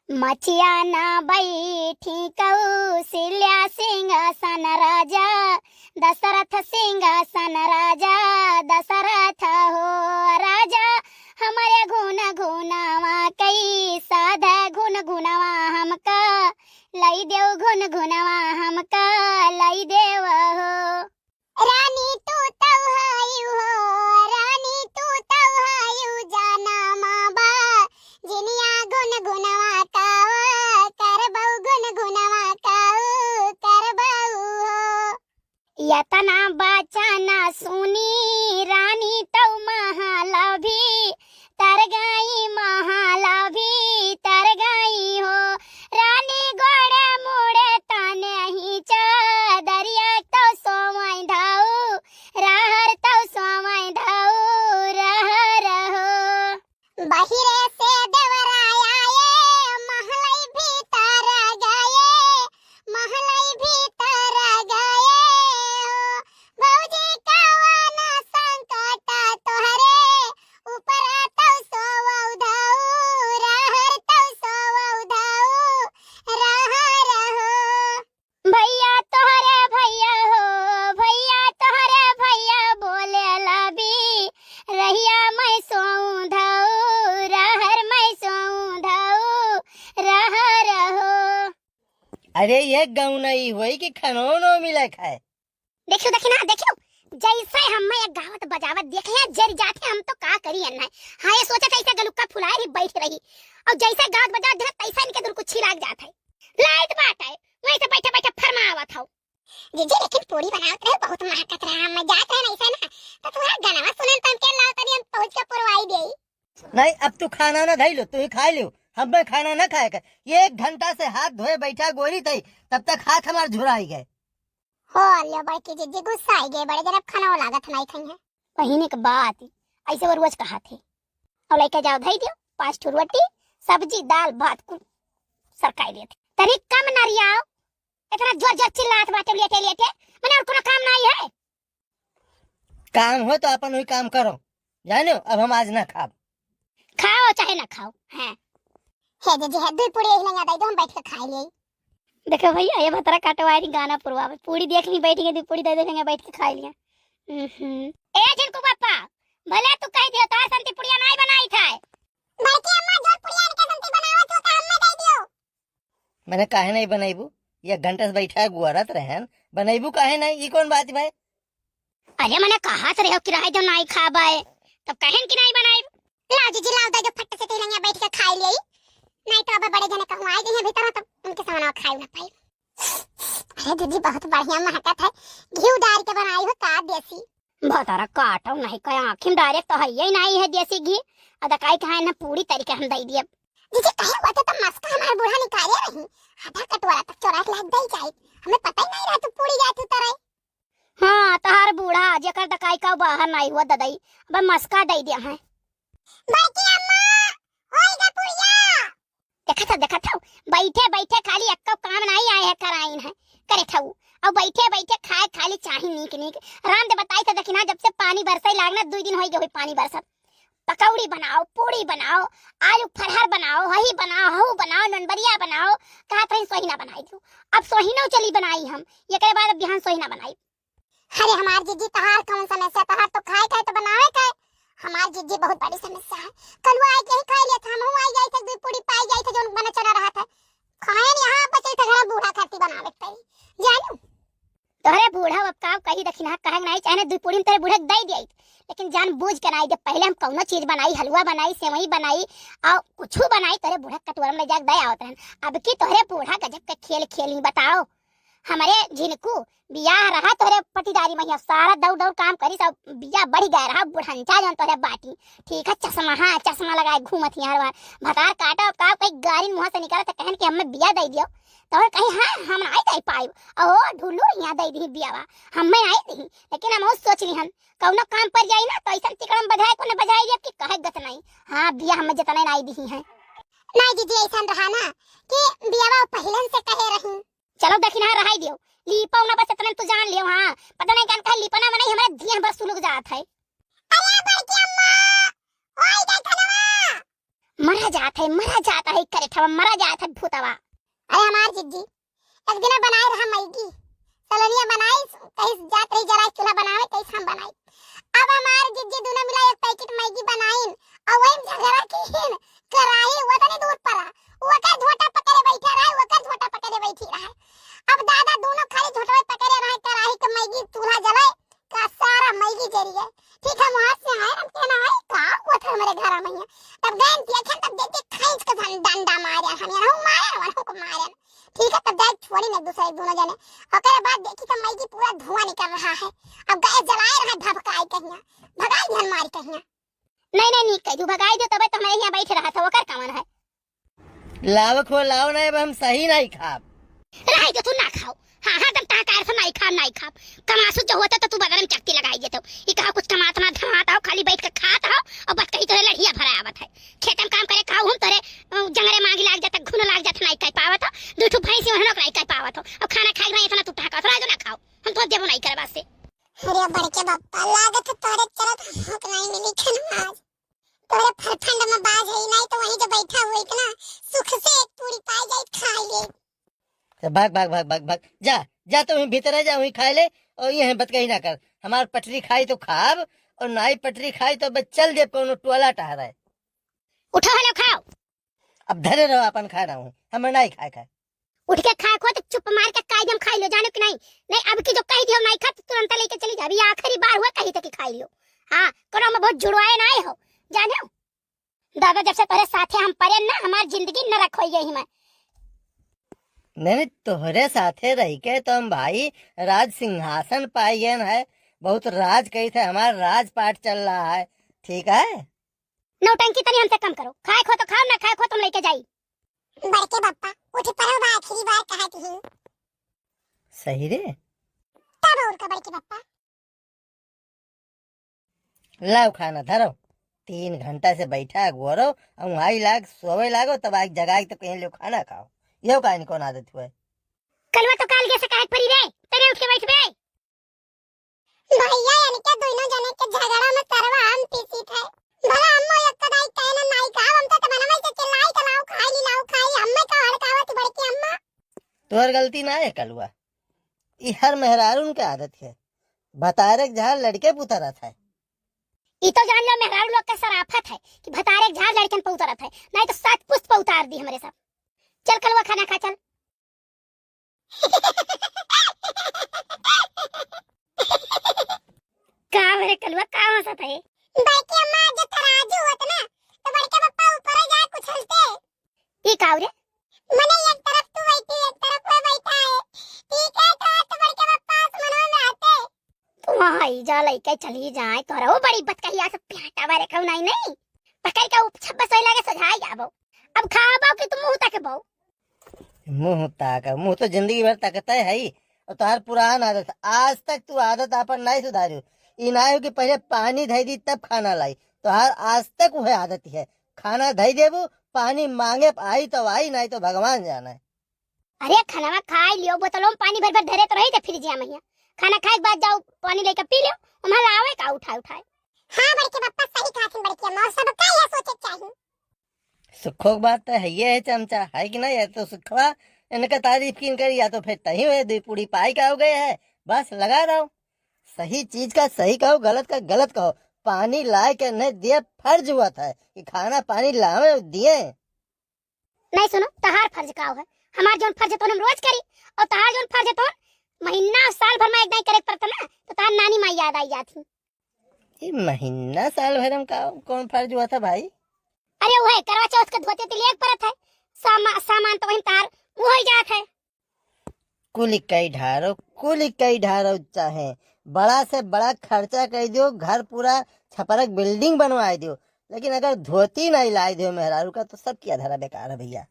मचिया न बैठी कौशल्या सिंहासन राजा दशरथ सिंहासन राजा दशरथ हो राजा हमारे गुण गुणवा कई साधा गुण गुणवा हमका लई देव गुण गुणवा हमका लई देव हो रानी तू तव हायु हो रानी तू तव हायु जाना माबा जिनिया गुण गुणवा काव कर बहु गुण गुणवा काव कर बहु हो यतना बचना सुनी रानी तव महालभी तर गई हो रानी गोड़े मुड़े तने ही दरिया तो सोमय धाऊ रहर तो सोमय धाऊ रहर हो बाहिरे से देवराया ये महलई भीतर गए महलई भीतर गए हो भौजी कावाना संकट तोहरे ऊपर तो सोवौ धाऊ रहर तो सोवौ धाऊ रहर हो भैया तोहरे भैया बोले लबी रहिया मैं सोऊं धाऊ रहर मैं सोऊं धाऊ रहर हो अरे ये गाँव नहीं हुई कि खनोनो मिले खाए। देखियो देखियो जैसे हम एक गावत बजावत देखे हैं जर जाते हम तो का करी अन्ना हां ये सोचा था ऐसे गलुक्का फुलाए ही बैठ रही और जैसे गावत बजा दे तैसा इनके दूर कुछ लाग जाता है लाइट बात है वहीं से बैठे बैठे फरमावत हो जीजी लेकिन पूरी बनावत रहे बहुत महकत रहा हम जाते हैं ऐसा ना तो थोड़ा गाना सुनन तम के लाओ तनी हम पहुंच के पुरवाई देई नहीं अब तू खाना ना खाई लो तू ही खा लियो हम मैं खाना ना खाए कर ये 1 घंटा से हाथ धोए बैठा गोरी थी तब तक हाथ हमार झुराई गए हो ले बड़की जीजी गुस्सा आई गए बड़े जरा खाना लागत नहीं खाई है पहिने के बात ऐसे वो रोज कहा थे और लेके जाओ धई दियो 5 ठो रोटी सब्जी दाल भात कुल सरकाई देते तरी कम नरियाओ इतना जोर जोर चिल्लात बाटे लेटे लेटे मने और कोनो काम नहीं है काम हो तो अपन वही काम करो जानो अब हम आज ना खाब खाओ चाहे ना खाओ हैं हे जीजी है 2 पूरी ही लंगा दई दो हम बैठ के खा लिए देखो भैया ये भतरा काटवाई गाना पुरवावे पूरी देख ली बैठ के 2 पूरी दे देंगे बैठ के खा लिया ए जिनको पापा भले तू कह दियो तार संती पुड़िया नहीं बनाई था बाकी अम्मा जो पुड़िया के संती बनावत हो काम में दे दियो मैंने काहे नहीं बनाईबू 1 घंटा से बैठा है गुआरत रहन बनाईबू काहे नहीं ये कौन बात भाई अरे मैंने कहा तो रहो किराए जो नहीं खाबाए तब कहन कि नहीं बनाई लाओ जीजी लाओ दे जो फट से तेलंगा बैठ के खा लिए नहीं तो अब बड़े जने कहूं आए गए भीतर तब उनके सामने खाई ना पाई अरे दीदी बहुत बढ़िया महकत है घी डाल के बनाई हो का देसी भतारा काटो नहीं कया आखिम डायरेक्ट तो है ही नहीं है देसी घी अदा काई खाए ना पूरी तरीके हम दई दिए दीदी कहे होते तो मस्का हमारा बूढ़ा निकाले नहीं आधा कटोरा तक चौरास लाग दई जाए हमें पता ही नहीं रहा तू पूरी जाती तरह हां तहार बूढ़ा जेकर दकाई का बाहर नहीं हुआ ददई अब मस्का दई दिया है बाकी अम्मा होएगा पुड़िया देखा था बैठे बैठे खाली अक्का काम नहीं आए है कराइन है करे था अब बैठे बैठे खाए खाली चाही नीक नीक राम दे बताई था देखिना जब से पानी बरसाई लागना 2 दिन होई गए पानी बरसत पकौड़ी बनाओ पूरी बनाओ आलू फरहर बनाओ हही बनाओ हऊ बनाओ ननबरिया बनाओ कहा था सोही ना बनाई दो अब सोही ना चली बनाई हम ये के बाद बिहान सोही ना बनाई अरे हमार जीजी तहार कौन समस्या तहार तो खाए तो बनावे खाए हमार जीजी बहुत बड़ी समस्या है कल वो आए के ही खा लिया था हम आई गए थे 2 पूरी पाई गई थे जो बना चला रहा था खाए यहां बचे थे घर बूढ़ा खाती बनावे तई जानू तोरे बूढ़ा अब का कही दखिना कहे नहीं चाहे 2 पूरी तेरे बूढ़ा दई दी लेकिन जान बूझ के नहीं जब पहले हम कौनो चीज बनाई हलवा बनाई सेवई बनाई और कुछ बनाई तोरे बूढ़ा कटोरा में जाके दे आवत रहन अब की तोरे बूढ़ा गजब के खेल खेली बताओ हमारे झिनकू बियाह रहा तोरे पटीदारी में सारा दौड़ काम करी सब बिया बढ़ गया रहा बुढ़ंचा जन तोरे बाटी ठीक है चश्मा लगाए घूमत यार भतार काटा का कोई गाड़ी मुंह से निकला तो कहन कि हमें बिया दे दियो तो कहीं हां हम नहीं दे पाई ओ ढुल्लू यहां दे दी बियावा हम मैं आई दी लेकिन हम सोच ली हम कौनो काम पर जाई ना तो ऐसा तिकड़म बधाई को ने बधाई कि कहे गत नहीं हां बिया हम जतने नहीं दी है नहीं दीदी ऐसा रहा ना कि बियावा पहले से कहे रही चलो दखिना रहाई दियो लीपा ना बस इतना तो जान लियो हां पता नहीं कौन कह लीपना में नहीं हमारा धिया बस सुलग जात है अरे बड़की अम्मा ओए देखनवा मरा जाता है करे ठवा मरा जाता है भूतवा। अरे हमार जिज्जी एक दिन बनाए रहा मैगी सलोनिया बनाई कहीं जात रही जरा चूल्हा बनावे कहीं हम बनाई। अब हमार जिज्जी दोनों मिला एक पैकेट मैगी बनाइन और वही झगड़ा की कराही वो तने दूर पड़ा वो का झोटा पकड़े बैठा रहा वो का झोटा पकड़े बैठी रहा। अब दादा दोनों खाली झोटवे पकड़े रहे कराही के मैगी चूल्हा जलाए का सारा मैगी जरी है। ठीक है वहां से आए हम कहना है का वो था हमारे घर में तब गए देखे तब देख खींच के डंडा मारे हम यार हम मारे को मारे। ठीक है तब गए छोड़ी नहीं दूसरे दोनों जने और के बाद देखी तो मैगी पूरा धुआं निकल रहा है। अब गए जलाए रहा धबकाई कहिया भगाई धन मारी कहिया नहीं कह दू भगाई दो तब तो मैं यहां बैठ रहा था वो कर कौन है लाव खो लाव नहीं हम सही नहीं खाब रही तो तू ना खाओ। हाँ तब ताकार से नहीं खाब कमासु जो होता तो तू बगल में चक्की लगाई देतो ई कहा कुछ कमात ना धमाता हो खाली बैठ के खाता हो और बस कहीं तोरे लड़िया भरा आवत है खेत में काम करे खाओ हम तोरे जंगरे मांगी लाग जाता घुन लाग जाता नहीं कह पावत हो दू ठू भैंसी वहनो नहीं कह पावत हो अब खाना खाई रही इतना तू टाका राजो ना खाओ हम तो देबो नहीं करे वास्ते। अरे बड़के बाप्पा लागत तोरे चरत हक नहीं मिली खनवाज तोरे फरफंड में बाज है नहीं तो वहीं जो बैठा हुआ इतना सुख से एक पूरी पाई जाए खा ले। भाग भाग भाग भाग भाग जा जा तुम भीतर जा वहीं खा ले और ये बत कहीं ना कर हमार पटरी खाई तो खाब और नाई पटरी खाई तो बस चल दे कोनो टोला टहरा है उठो हेलो खाओ अब धरे रहो अपन खा रहा हूँ हम नहीं खाए उठ के खा खो तो चुप मार के कायदम खाई लो जानो कि नहीं अब की जो कही दियो नहीं खा तो तुरंत लेके चली जा अभी आखिरी बार हुआ कहीं तक खाई लियो। हां करो में बहुत जुड़वाए ना हो जानो दादा जब से तेरे साथे हम परे ना हमार जिंदगी न रखोई गई मैं नहीं तोहरे साथे रह के तो हम भाई राज सिंहासन पाइयन है बहुत राज कही थे हमारा राजपाट चल रहा है ठीक है। नौटंकी तनी हमसे कम करो खाए खो तो खाओ ना खाए खो तुम लेके जाई बड़के बाप्पा उठ परो बा आखिरी बार कहा थी सही रे तब और का बड़के बाप्पा लाओ खाना धरो 3 घंटा से बैठा गोरो और वहीं लाग सोवे लागो तब आग जगाई तो कहीं लो खाना खाओ यो काइन कौन आदत हुआ कलवा तो काल के शिकायत पड़ी रे तेरे उठ के बैठ बे भैया यानी के दोनों जने के झगड़ा में सरवा हम पीसी थे भला अम्मा एक कदाई कहना नहीं का हम तो बनवाई से चिल्लाई चलाओ खाई अम्मा का हड़कावत बड़की अम्मा तोहर गलती ना है कलवा ई हर मेहरारून के आदत है भतारे झाड़ लड़के पुतरा था ई तो जान लो मेहरारू लोग का सराफत है कि भतारे झाड़ लड़कन पे उतरत है नहीं तो 7 पुष्प पे उतार दी हमारे सब। चल कलवा खाना खा चल का मेरे कलवा का हंसत है बड़की अम्मा जो तराजू होत ना तो बड़के पप्पा ऊपर जाए कुछ हंसते ई काव रे मने एक तरफ तू बैठी एक तरफ मैं बैठा है ठीक है तो बड़के पप्पा आसमान में रहते तू आई जा लइके चली जाए तोरा वो बड़ी बतकहिया से प्याटा बारे कहू नहीं पकड़ के 26 होई लागे सजाई जाबो अब खाबो कि तुम मुंह तक बो मुंह तो जिंदगी भर तकता है ही और तुम्हार पुरान आदत आज तक तू आदत अपन नहीं सुधारी ई ना हो कि पहले पानी धई दी तब खाना लाई तो हर आज तक वह आदत है खाना धई देबू पानी मांगे आई तो आई नहीं तो भगवान जाना है। अरे खाना खाई लियो बोतलों में पानी भर भर धरे तो रही थे फिर जिया मैया खाना खाए के बाद जाओ पानी लेके पी लो उम्हर लावे का उठाए हां बड़के पप्पा सही कहा थी बड़के अम्मा सब का ये सोचे चाहिए सुखो की बात तो है ये है चमचा है कि नहीं है तो सुखवा इनका तारीफ की करी या तो फिर तही हुए 2 पूरी पाई का हो गए है बस लगा रहा हूँ सही चीज का सही कहो गलत का गलत कहो पानी लाए के नहीं दिए फर्ज हुआ था कि खाना पानी लावे दिए नहीं सुनो तहार फर्ज का है हमार जोन फर्ज तो हम रोज करी और तहार जोन फर्ज तो महीना साल भर में एक दिन करे पड़ता ना तो तार नानी माँ याद आई जाती ये महीना साल भर में का कौन फर्ज हुआ था भाई अरे वो है करवा चौथ के धोते तिल एक परत है सामान तो वही तार वो ही जात है कुल कई ढारो चाहे बड़ा से बड़ा खर्चा कर दियो घर पूरा छपरक बिल्डिंग बनवा दियो लेकिन अगर धोती नहीं लाई दियो मेहरारू का तो सब किया धरा बेकार है भैया।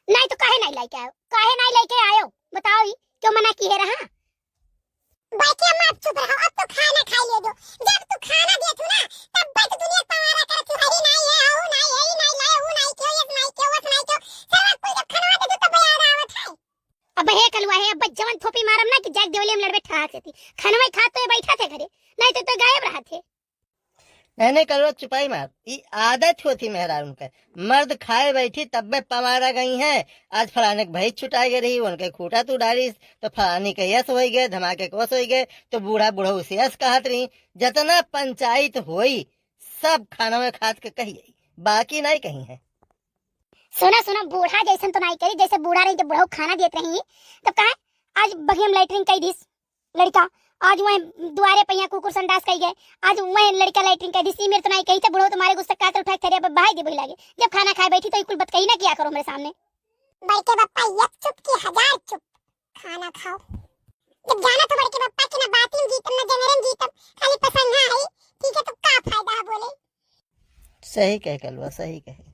नहीं तो काहे नहीं लेके आयो बताओ ही क्यों मना किए रहा बाकी अम्मा चुप रहो अब तो खाना खा ले दो जब तू खाना दे तू ना तब बच दुनिया पवारा कर तू हरी नहीं है ओ नहीं है नहीं लाए वो नहीं क्यों ये नहीं क्यों वो नहीं क्यों सब कोई जब खाना दे तो तैयार आवत है अब हे कलवा है अब जवन थोपी मारम ना कि जग देवली में लड़बे ठाक से थी खाना में खा तो बैठा थे घरे नहीं तो गायब रहा थे नहीं करो चुपाई मार, ये आदत होती मेहरा उनके। मर्द खाए बैठी तब में पमारा गई है। आज फलाने के भाई छुटाई गई रही, उनके खूटा तू डाली तो फलानी के यस हो गए, धमाके के वस हो गए, तो बूढ़ा बूढ़ा उसे यस कहत रही। जितना पंचायत होई सब खाना में खाद के कही आई, बाकी नहीं कही है। सुना सुना, बूढ़ा जैसन तो नहीं करी, जैसे बूढ़ा रही जब बूढ़ा खाना देत रही तब कहा आज बगियम लैटरिन कई दिस लड़का, आज वह दुआरे पहिया कुकुर संडास कही गए, आज वह लड़का लैटरिन कह दिस। मेरे तो नहीं कही, तो बूढ़ो तुम्हारे गुस्सा कातल फेंक थरे अब बाहर दे बोली लागे। जब खाना खाए बैठी तो कुल बात कही ना किया करो मेरे सामने। बड़के बप्पा एक चुप की हजार चुप, खाना खाओ। जब जाना तो बड़के बप्पा की ना बातिन जीतम ना जनरन जीतम, खाली पसंद ना है ठीक है तो का फायदा बोले। सही कह कलवा, सही कहे।